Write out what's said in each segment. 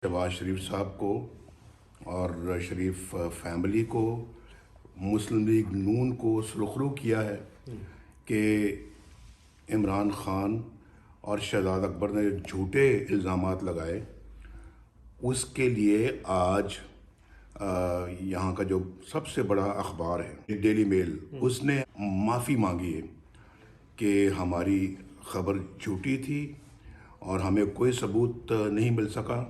शहबाज शरीफ साहब को और शरीफ फैमिली को, मुस्लिम लीग नून को सुरखरू किया है कि इमरान खान और शहजाद अकबर ने झूठे इल्ज़ामात लगाए, उसके लिए आज यहाँ का जो सबसे बड़ा अखबार है डेली मेल, उसने माफ़ी मांगी है कि हमारी ख़बर झूठी थी और हमें कोई सबूत नहीं मिल सका।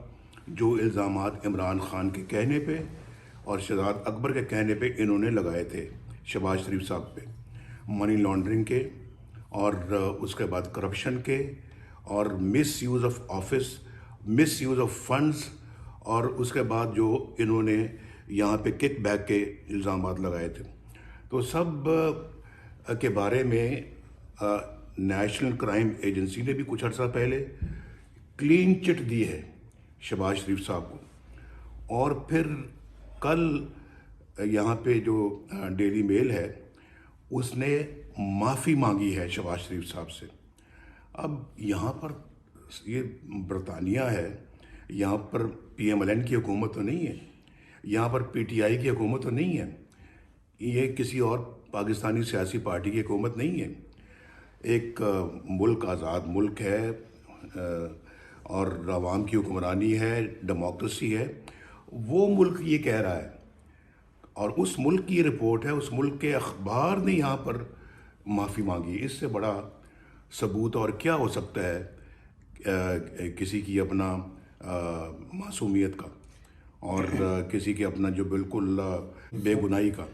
जो इल्ज़ामात इमरान खान के कहने पे और शहजाद अकबर के कहने पे इन्होंने लगाए थे शहबाज शरीफ साहब पे, मनी लॉन्ड्रिंग के और उसके बाद करप्शन के और miss use of office, miss use of funds, और उसके बाद जो इन्होंने यहाँ पे किक बैक के इल्ज़ामात लगाए थे। तो सब के बारे में नेशनल क्राइम एजेंसी ने भी कुछ अर्सा पहले क्लीन चिट दी है शहबाज शरीफ साहब को, और फिर कल यहाँ पे जो डेली मेल है उसने माफ़ी मांगी है शहबाज शरीफ साहब से। अब यहाँ पर ये बरतानिया है, यहाँ पर PMLN की हुकूमत तो नहीं है, यहाँ पर PTI की हुकूमत तो नहीं है, ये किसी और पाकिस्तानी सियासी पार्टी की हुकूमत नहीं है। एक मुल्क आज़ाद मुल्क है और अवाम की हुक्मरानी है, डेमोक्रेसी है, वो मुल्क ये कह रहा है और उस मुल्क की रिपोर्ट है, उस मुल्क के अखबार ने यहाँ पर माफ़ी मांगी। इससे बड़ा सबूत और क्या हो सकता है किसी की अपना मासूमियत का और किसी के अपना जो बिल्कुल बेगुनाही का।